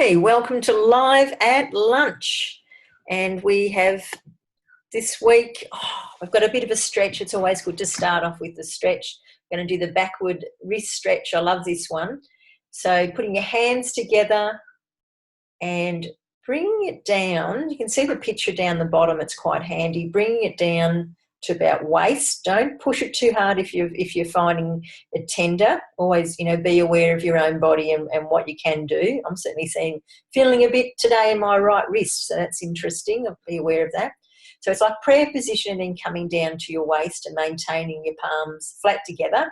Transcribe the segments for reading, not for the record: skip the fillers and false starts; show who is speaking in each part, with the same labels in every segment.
Speaker 1: Hey, welcome to Live at Lunch. And we have this week, we've got a bit of a stretch. It's always good to start off with the stretch. I'm going to do the backward wrist stretch. I love this one. So putting your hands together and bringing it down. You can see the picture down the bottom. It's quite handy. Bringing it down to about waist. Don't push it too hard if you're finding it tender. Always, be aware of your own body and what you can do. I'm certainly feeling a bit today in my right wrist, so that's interesting. I'll be aware of that. So it's like prayer position and then coming down to your waist and maintaining your palms flat together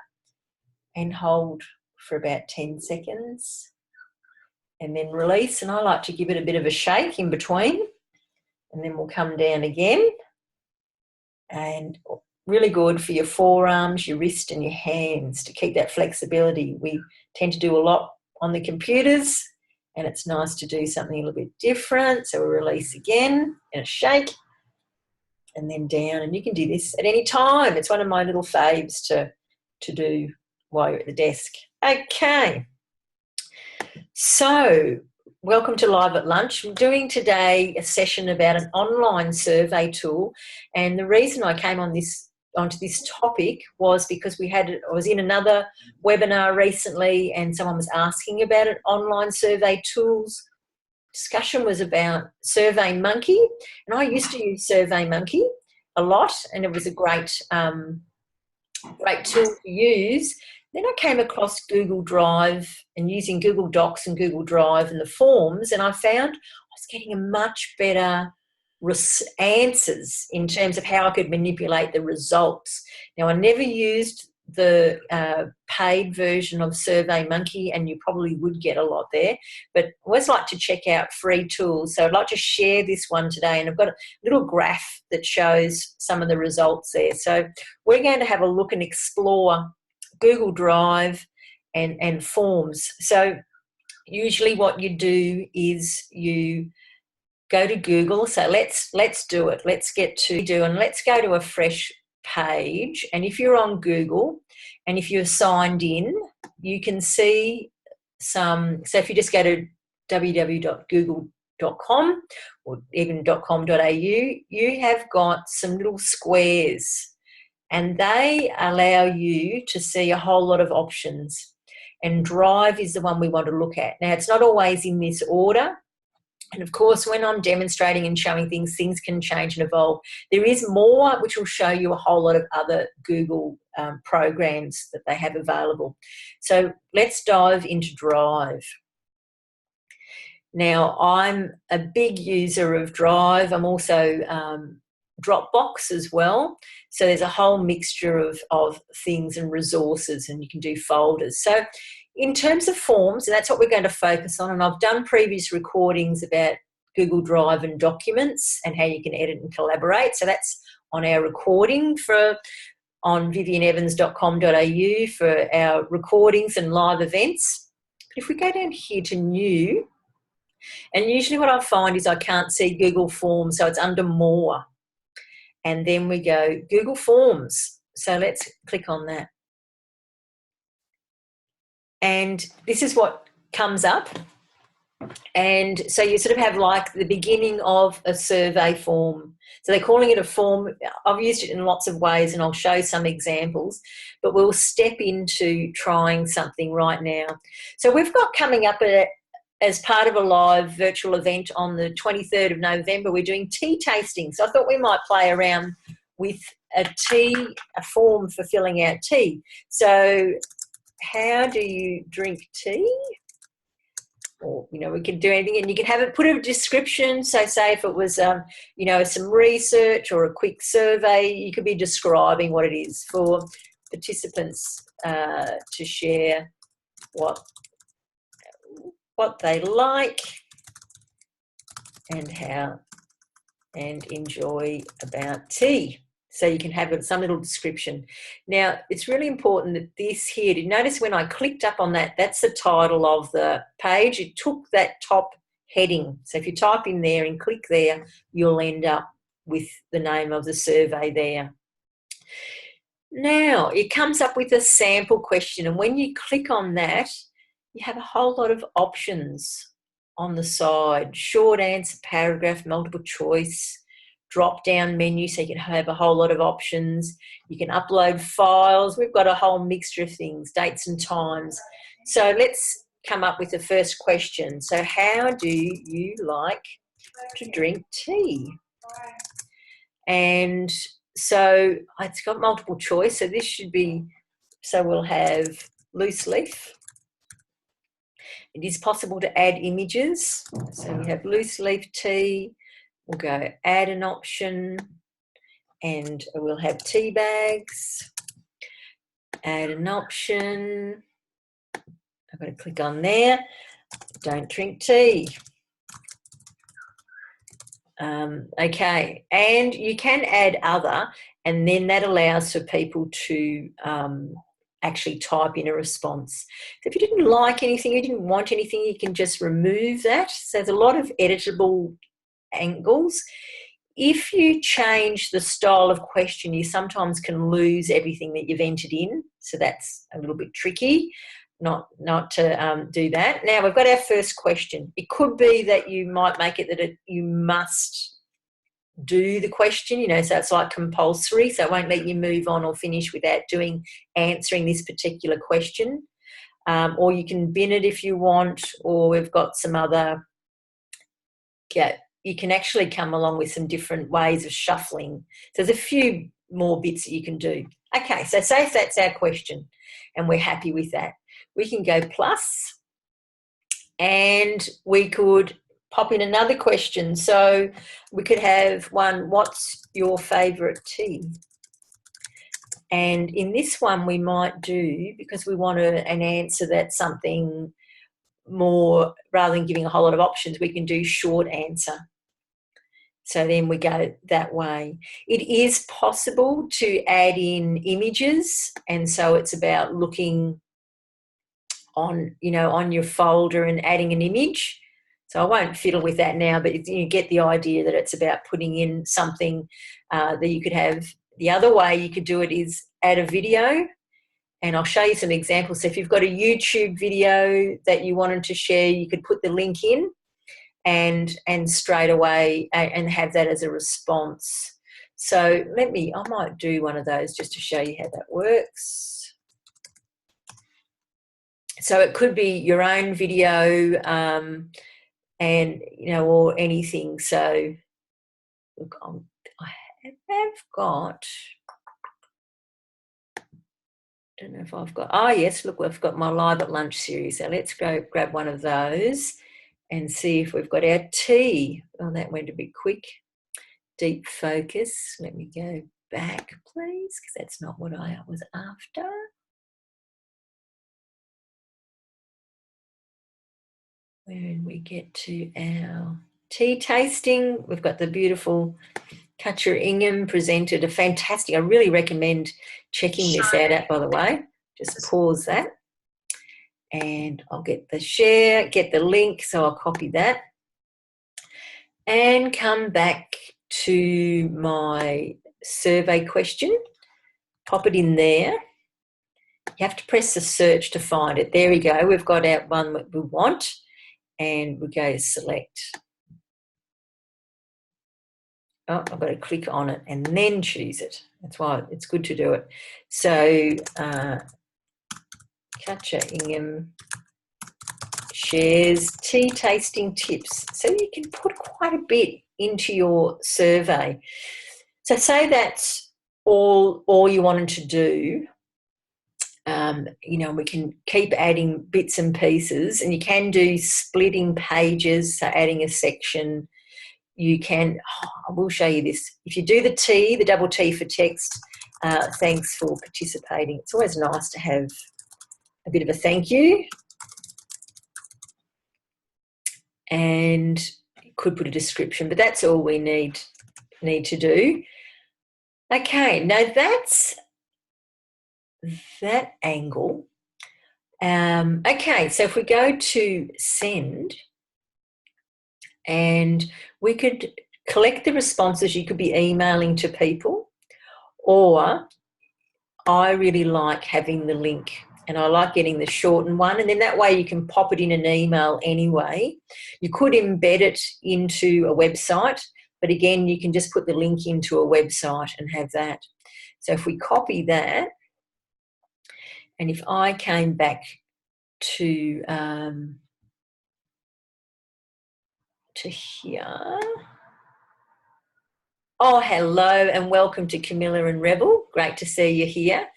Speaker 1: and hold for about 10 seconds and then release. And I like to give it a bit of a shake in between, and then we'll come down again. And really good for your forearms, your wrist and your hands to keep that flexibility. We tend to do a lot on the computers and it's nice to do something a little bit different. So we release again and a shake and then down. And you can do this at any time. It's one of my little faves to do while you're at the desk. Okay. So welcome to Live at Lunch. I'm doing today a session about an online survey tool, and the reason I came onto this topic was because I was in another webinar recently and someone was asking about an online survey tools. Discussion was about SurveyMonkey, and I used to use SurveyMonkey a lot, and it was a great tool to use. Then I came across Google Drive and using Google Docs and Google Drive and the forms, and I found I was getting a much better answers in terms of how I could manipulate the results. Now, I never used the paid version of SurveyMonkey, and you probably would get a lot there, but I always like to check out free tools. So I'd like to share this one today, and I've got a little graph that shows some of the results there. So we're going to have a look and explore Google Drive and forms. So usually what you do is you go to Google. So let's do it. Let's let's go to a fresh page. And if you're on Google and if you're signed in, you can see so if you just go to www.google.com or even .com.au, you have got some little squares, and they allow you to see a whole lot of options. And Drive is the one we want to look at. Now, it's not always in this order. And, of course, when I'm demonstrating and showing things can change and evolve. There is more, which will show you a whole lot of other Google programs that they have available. So let's dive into Drive. Now, I'm a big user of Drive. I'm also Dropbox as well. So there's a whole mixture of things and resources, and you can do folders. So in terms of forms, and that's what we're going to focus on, and I've done previous recordings about Google Drive and documents and how you can edit and collaborate. So that's on our recording on vivianevans.com.au for our recordings and live events. But if we go down here to new, and usually what I find is I can't see Google Forms, so it's under more. And then we go Google Forms. So let's click on that. And this is what comes up. And so you sort of have like the beginning of a survey form. So they're calling it a form. I've used it in lots of ways, and I'll show some examples, but we'll step into trying something right now. So we've got coming up as part of a live virtual event on the 23rd of November, we're doing tea tasting. So I thought we might play around with a form for filling out tea. So how do you drink tea? Or, we can do anything, and you can have it, put a description. So say if it was, some research or a quick survey, you could be describing what it is for participants to share what they like and enjoy about tea. So you can have some little description. Now, it's really important that this here, did you notice when I clicked up on that, that's the title of the page. It took that top heading. So if you type in there and click there, you'll end up with the name of the survey there. Now, it comes up with a sample question, and when you click on that, you have a whole lot of options on the side. Short answer, paragraph, multiple choice, drop-down menu, so you can have a whole lot of options. You can upload files. We've got a whole mixture of things, dates and times. So let's come up with the first question. So how do you like to drink tea? And so it's got multiple choice. So this should be, so we'll have loose leaf. It is possible to add images. So we have loose leaf tea. We'll go add an option, and we'll have tea bags. Add an option. I've got to click on there. Don't drink tea. Okay, and you can add other, and then that allows for people to actually type in a response. So if you didn't like anything, you didn't want anything, you can just remove that. So there's a lot of editable angles. If you change the style of question, you sometimes can lose everything that you've entered in. So that's a little bit tricky. Not to do that. Now we've got our first question. It could be that you might make it that you must do the question, so it's like compulsory, so it won't let you move on or finish without answering this particular question. Or you can bin it if you want, or we've got some other, you can actually come along with some different ways of shuffling. So there's a few more bits that you can do. Okay, so say if that's our question and we're happy with that, we can go plus, and we could pop in another question. So we could have one, what's your favourite tea? And in this one we might do, because we want an answer that's something more, rather than giving a whole lot of options, we can do short answer. So then we go that way. It is possible to add in images, and so it's about looking on, on your folder and adding an image. So I won't fiddle with that now, but you get the idea that it's about putting in something that you could have. The other way you could do it is add a video, and I'll show you some examples. So if you've got a YouTube video that you wanted to share, you could put the link in and straight away and have that as a response. So I might do one of those just to show you how that works. So it could be your own video, and or anything. So look, I have got, I don't know if I've got, oh yes, look, we've got my Live at Lunch series. So let's go grab one of those and see if we've got our tea. Oh, that went a bit quick. Deep focus. Let me go back, please, because that's not what I was after. When we get to our tea tasting, we've got the beautiful Katja Ingham presented a fantastic, I really recommend checking this out, by the way. Just pause that. And I'll get the share, get the link, so I'll copy that. And come back to my survey question. Pop it in there. You have to press the search to find it. There we go. We've got our one that we want. And we go select. Oh, I've got to click on it and then choose it. That's why it's good to do it. So Katja Ingham shares tea tasting tips. So you can put quite a bit into your survey. So say that's all you wanted to do. We can keep adding bits and pieces, and you can do splitting pages, so adding a section. You can, I will show you this. If you do the T, the double T for text, thanks for participating. It's always nice to have a bit of a thank you. And you could put a description, but that's all we need to do. Okay, now that's that angle. Okay, so if we go to send, and we could collect the responses, you could be emailing to people, or I really like having the link and I like getting the shortened one, and then that way you can pop it in an email anyway. You could embed it into a website, but again, you can just put the link into a website and have that. So if we copy that, and if I came back to here. Oh, hello and welcome to Camilla and Rebel. Great to see you here.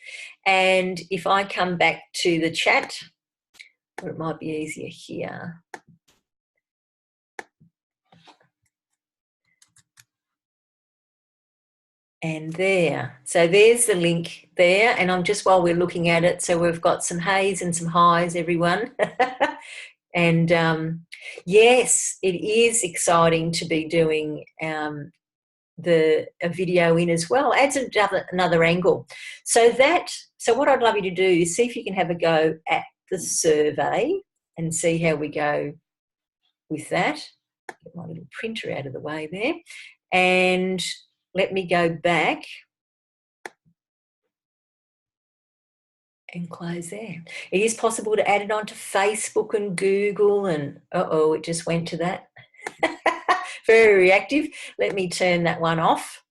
Speaker 1: And if I come back to the chat, or it might be easier here. And there. So there's the link there. And I'm just, while we're looking at it, so we've got some hays and some highs, everyone. And yes, it is exciting to be doing a video in as well. Adds another angle. So what I'd love you to do is see if you can have a go at the survey and see how we go with that. Get my little printer out of the way there. And let me go back and close there. It is possible to add it onto Facebook and Google, and it just went to that. Very reactive. Let me turn that one off.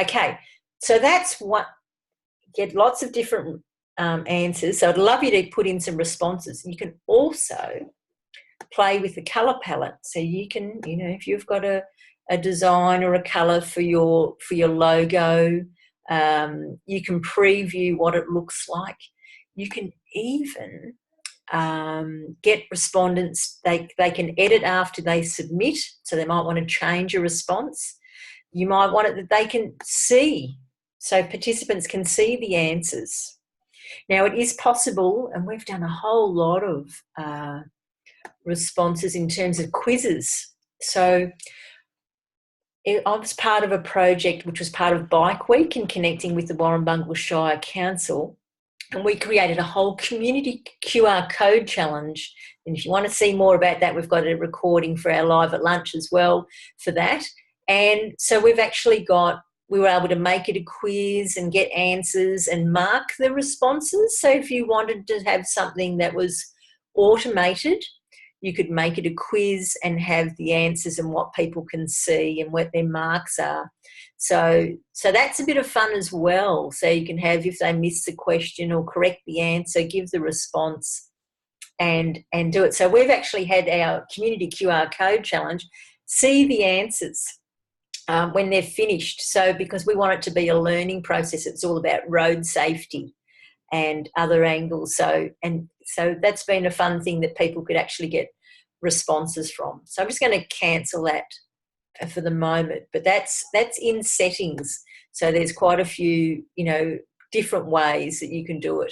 Speaker 1: Okay, so that's what, get lots of different answers. So I'd love you to put in some responses. You can also play with the colour palette. So you can, if you've got a design or a colour for your logo, you can preview what it looks like. You can even get respondents, they can edit after they submit, so they might want to change a response. You might want it that they can see, so participants can see the answers. Now it is possible, and we've done a whole lot of responses in terms of quizzes. So I was part of a project which was part of Bike Week and connecting with the Warrumbungle Shire Council. And we created a whole community QR code challenge. And if you want to see more about that, we've got a recording for our Live at Lunch as well for that. And so we were able to make it a quiz and get answers and mark the responses. So if you wanted to have something that was automated, you could make it a quiz and have the answers and what people can see and what their marks are. So that's a bit of fun as well. So you can have, if they miss the question or correct the answer, give the response and do it. So we've actually had our community QR code challenge, see the answers when they're finished. So because we want it to be a learning process, it's all about road safety and other angles. So that's been a fun thing that people could actually get responses from. So I'm just going to cancel that for the moment, but that's in settings. So there's quite a few, different ways that you can do it.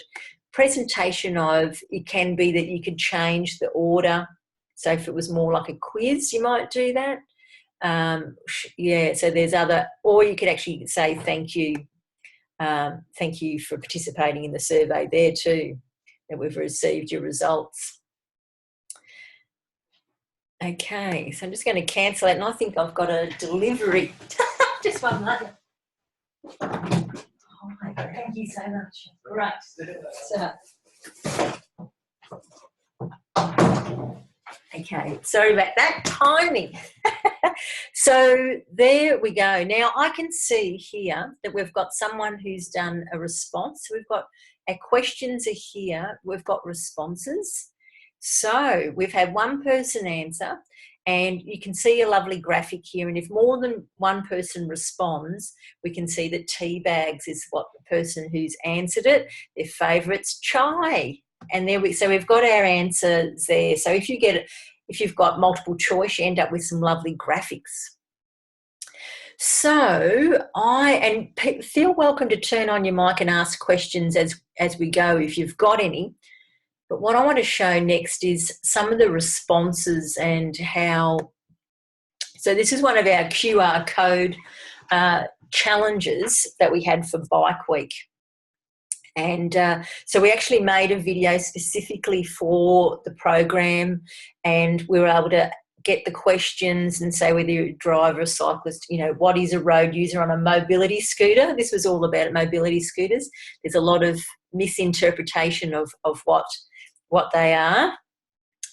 Speaker 1: Presentation it can be that you could change the order. So if it was more like a quiz, you might do that. So there's or you could actually say thank you. Thank you for participating in the survey there too, that we've received your results. Okay, so I'm just going to cancel it, and I think I've got a delivery. Just one moment. Oh my God, thank you so much. Great. Okay, sorry about that timing. So there we go. Now I can see here that we've got someone who's done a response. We've got our questions are here. We've got responses. So we've had one person answer, and you can see a lovely graphic here. And if more than one person responds, we can see that tea bags is what the person who's answered it, their favourite's chai. And so we've got our answers there. So if you've got multiple choice, you end up with some lovely graphics. So feel welcome to turn on your mic and ask questions as we go if you've got any. But what I want to show next is some of the responses and how. So this is one of our QR code challenges that we had for Bike Week. And so we actually made a video specifically for the program, and we were able to get the questions and say whether you're a driver, a cyclist, you know, what is a road user on a mobility scooter? This was all about mobility scooters. There's a lot of misinterpretation of what they are,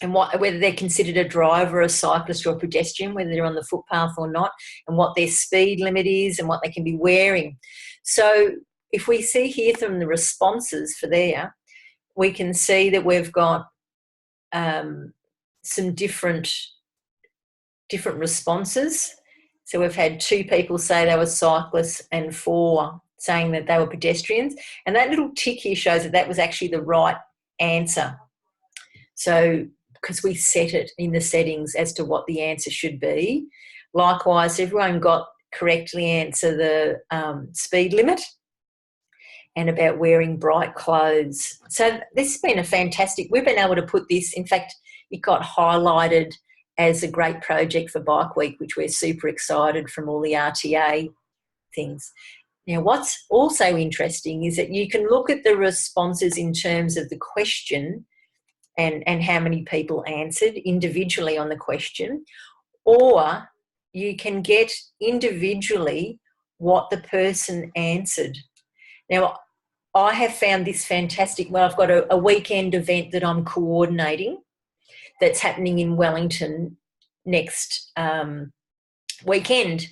Speaker 1: and whether they're considered a driver, a cyclist or a pedestrian, whether they're on the footpath or not, and what their speed limit is and what they can be wearing. So if we see here from the responses for there, we can see that we've got some different responses. So we've had 2 people say they were cyclists and 4 saying that they were pedestrians. And that little tick here shows that that was actually the right answer. So because we set it in the settings as to what the answer should be. Likewise, everyone got correctly answer the speed limit and about wearing bright clothes. So this has been a fantastic, we've been able to put this, in fact, it got highlighted as a great project for Bike Week, which we're super excited from all the RTA things. Now, what's also interesting is that you can look at the responses in terms of the question and how many people answered individually on the question, or you can get individually what the person answered. Now, I have found this fantastic. Well, I've got a weekend event that I'm coordinating that's happening in Wellington next weekend,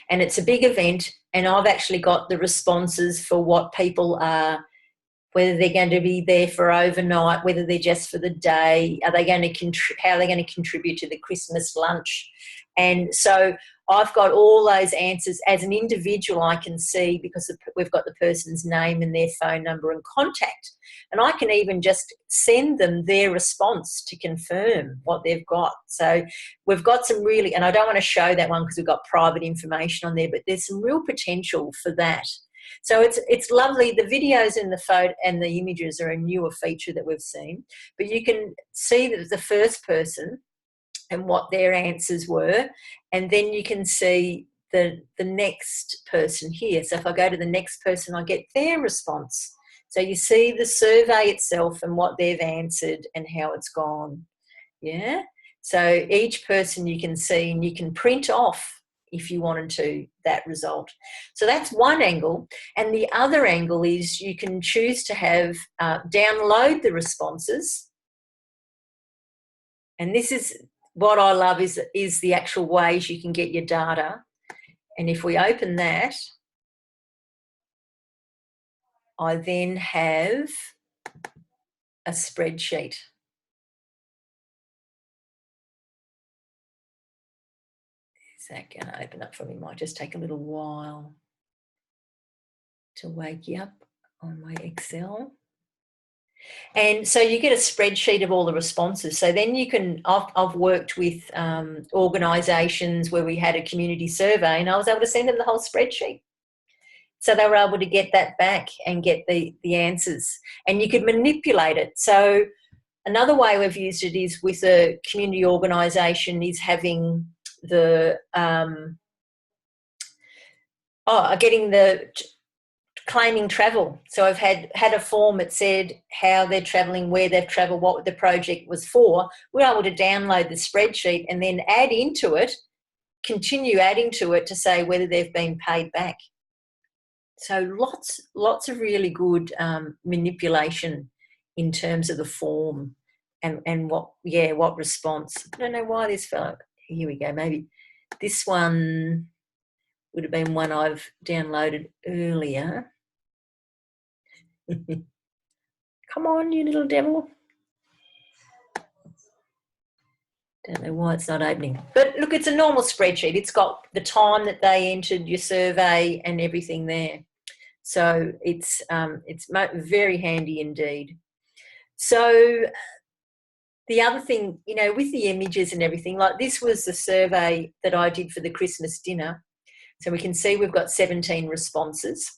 Speaker 1: and it's a big event, and I've actually got the responses for what people are, whether they're going to be there for overnight, whether they're just for the day, are they going to how are they going to contribute to the Christmas lunch. And so I've got all those answers as an individual. I can see, because we've got the person's name and their phone number and contact, and I can even just send them their response to confirm what they've got. So we've got some really, and I don't want to show that one because we've got private information on there, but there's some real potential for that. So it's lovely. The videos and the photo and the images are a newer feature that we've seen, but you can see that the first person and what their answers were, and then you can see the next person here. So if I go to the next person, I get their response. So you see the survey itself and what they've answered and how it's gone. Yeah. So each person you can see, and you can print off, if you wanted to, that result. So that's one angle. And the other angle is you can choose to have download the responses. And this is what I love, is the actual ways you can get your data. And if we open that, I then have a spreadsheet. Is that going to open up for me? Might just take a little while to wake you up on my Excel. And so you get a spreadsheet of all the responses. So then you can, I've worked with organisations where we had a community survey, and I was able to send them the whole spreadsheet. So they were able to get that back and get the answers, and you could manipulate it. So another way we've used it is with a community organisation is having the, getting the claiming travel. So I've had a form that said how they're travelling, where they've travelled, what the project was for. We're able to download the spreadsheet and then add into it, continue adding to it to say whether they've been paid back. So lots of really good manipulation in terms of the form and what response. I don't know why this fellow, here we go, maybe this one would have been one I've downloaded earlier. Come on, you little devil. Don't know why it's not opening. But look, it's a normal spreadsheet. It's got the time that they entered your survey and everything there. So it's very handy indeed. So the other thing, you know, with the images and everything, like this was the survey that I did for the Christmas dinner. So we can see we've got 17 responses.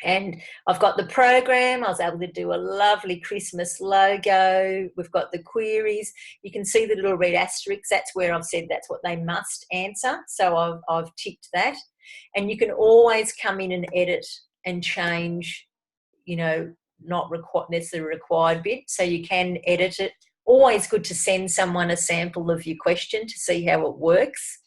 Speaker 1: And I've got the program. I was able to do a lovely Christmas logo. We've got the queries. You can see the little red asterisks. That's where I've said that's what they must answer. So I've ticked that. And you can always come in and edit and change, you know, not necessarily required bit. So you can edit it always good to send someone a sample of your question to see how it works.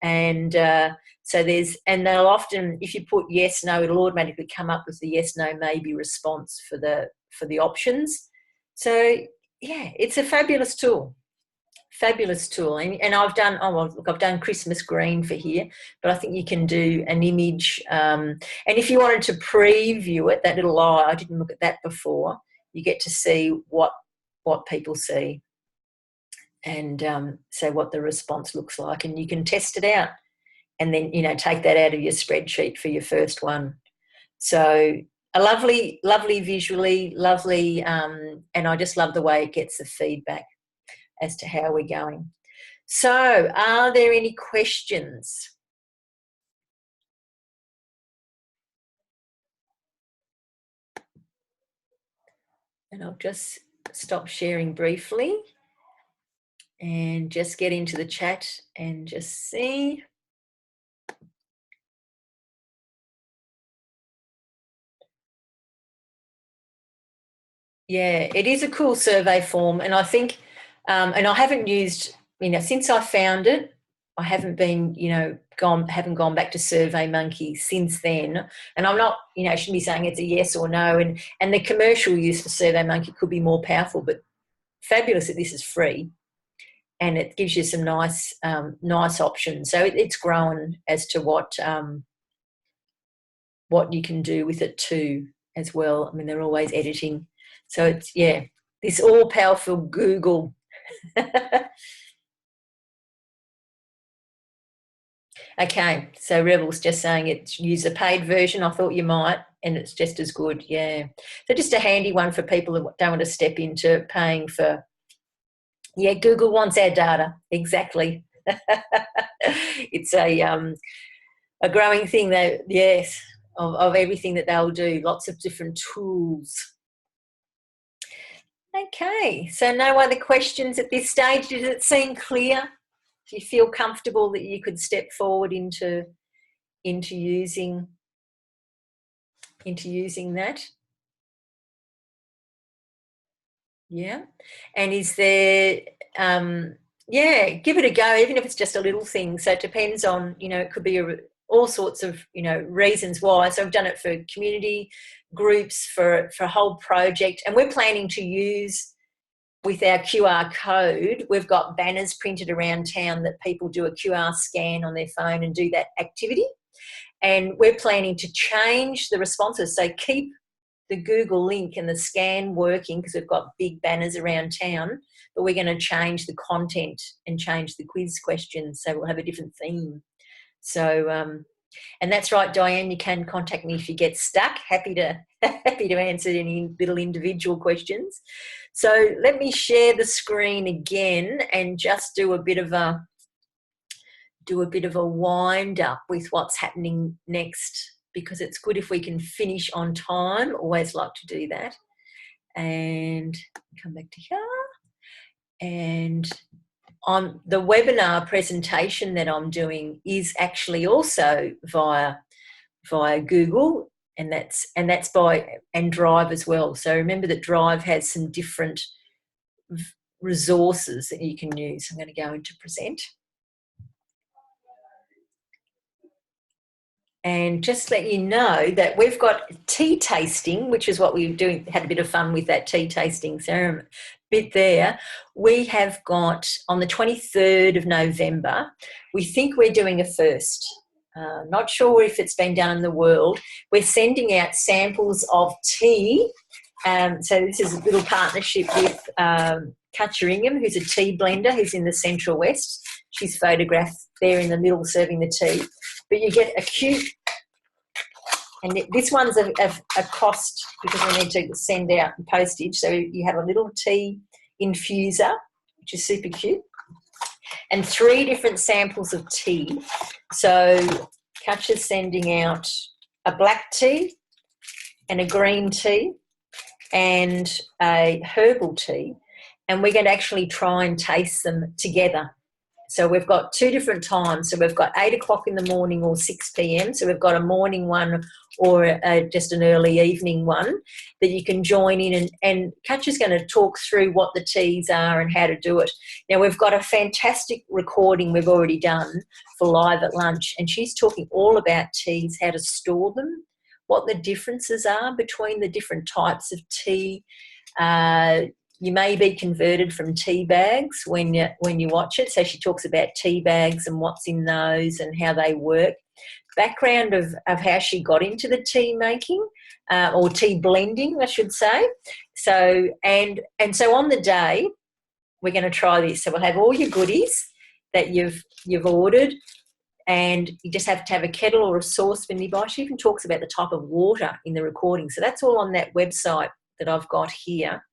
Speaker 1: And and they'll often, if you put yes, no, it'll automatically come up with the yes, no, maybe response for the options. So yeah, it's a fabulous tool. Fabulous tool. And I've done, I've done Christmas green for here, but I think you can do an image. And if you wanted to preview it, that little eye, I didn't look at that before, you get to see what people see and say what the response looks like, and you can test it out and then, take that out of your spreadsheet for your first one. So a lovely visually, lovely, and I just love the way it gets the feedback as to how we're going. So are there any questions? And I'll just stop sharing briefly and just get into the chat and just see. Yeah, it is a cool survey form, and I think, and I haven't used, since I found it, I haven't been, haven't gone back to SurveyMonkey since then. And I'm not, I shouldn't be saying it's a yes or no. And the commercial use for SurveyMonkey could be more powerful, but fabulous that this is free, and it gives you some nice, nice options. So it's grown as to what you can do with it too, as well. I mean, they're always editing. So it's, yeah, this all-powerful Google. Okay, so Rebel's just saying it's use a paid version. I thought you might, and it's just as good, yeah. So just a handy one for people who don't want to step into paying for, yeah, Google wants our data, exactly. It's a growing thing, though, yes, of everything that they'll do, lots of different tools. Okay, so no other questions at this stage. Does it seem clear? Do you feel comfortable that you could step forward into using that? Yeah. And is there, yeah, give it a go, even if it's just a little thing. So it depends on, it could be all sorts of, reasons why. So I've done it for community groups, for a whole project, and we're planning to use, with our QR code, we've got banners printed around town that people do a QR scan on their phone and do that activity. And we're planning to change the responses. So keep the Google link and the scan working, because we've got big banners around town, but we're going to change the content and change the quiz questions. So we'll have a different theme. So, and that's right, Diane, you can contact me if you get stuck. Happy to answer any little individual questions. So let me share the screen again and just do a bit of a wind up with what's happening next, because it's good if we can finish on time. Always like to do that. And come back to here. And on the webinar presentation that I'm doing is actually also via Google, and that's by Drive as well. So remember that Drive has some different resources that you can use. I'm going to go into present. And just let you know that we've got tea tasting, which is what we were doing, had a bit of fun with that tea tasting ceremony bit there. We have got on the 23rd of November, we think we're doing a first. Not sure if it's been done in the world. We're sending out samples of tea. So this is a little partnership with Katja Ingham, who's a tea blender, who's in the Central West. She's photographed there in the middle serving the tea. But you get a cute, and this one's a cost, because we need to send out postage. So you have a little tea infuser, which is super cute, and 3 different samples of tea. So Katja's sending out a black tea and a green tea and a herbal tea, and we're going to actually try and taste them together. So we've got two different times. So we've got 8 o'clock in the morning or 6 p.m. So we've got a morning one or just an early evening one that you can join in. And Katja's going to talk through what the teas are and how to do it. Now, we've got a fantastic recording we've already done for Live at Lunch, and she's talking all about teas, how to store them, what the differences are between the different types of tea. You may be converted from tea bags when you watch it. So she talks about tea bags and what's in those and how they work. Background of how she got into the tea making or tea blending, I should say. So and so on the day, we're going to try this. So we'll have all your goodies that you've ordered, and you just have to have a kettle or a saucepan nearby. She even talks about the type of water in the recording. So that's all on that website that I've got here,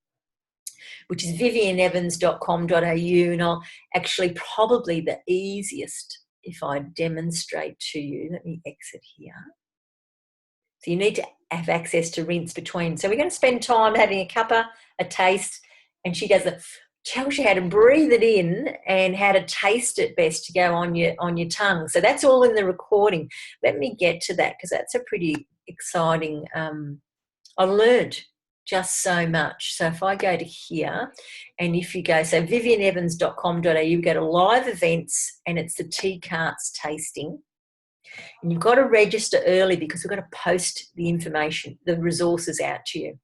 Speaker 1: which is vivianevans.com.au, and I'll actually probably the easiest if I demonstrate to you. Let me exit here. So you need to have access to rinse between. So we're going to spend time having a cuppa, a taste, and she tells you how to breathe it in and how to taste it best to go on your tongue. So that's all in the recording. Let me get to that because that's a pretty exciting. I learned just so much. So if I go to here, and if you go, so vivianevans.com.au, go to live events, and it's the tea carts tasting. And you've got to register early because we've got to post the information, the resources out to you.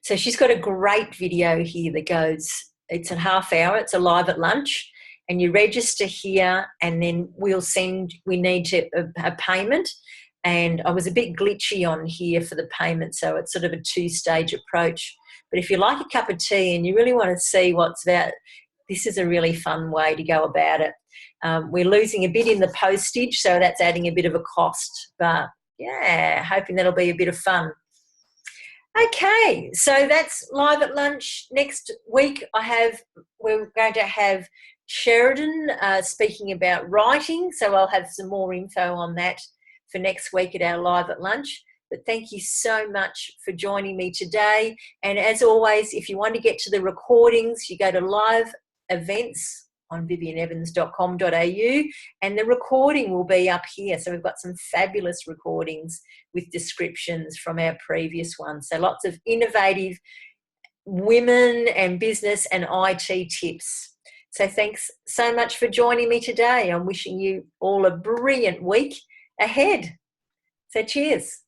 Speaker 1: So she's got a great video here that goes, it's a half hour, it's a Live at Lunch, and you register here, and then we need a payment. And I was a bit glitchy on here for the payment, so it's sort of a two-stage approach. But if you like a cup of tea and you really want to see what's about, this is a really fun way to go about it. We're losing a bit in the postage, so that's adding a bit of a cost. But, yeah, hoping that'll be a bit of fun. Okay, so that's Live at Lunch. Next week we're going to have Sheridan speaking about writing, so I'll have some more info on that for next week at our Live at Lunch. But thank you so much for joining me today. And as always, if you want to get to the recordings, you go to live events on vivianevans.com.au, and the recording will be up here. So we've got some fabulous recordings with descriptions from our previous ones. So lots of innovative women and business and IT tips. So thanks so much for joining me today. I'm wishing you all a brilliant week ahead. So cheers.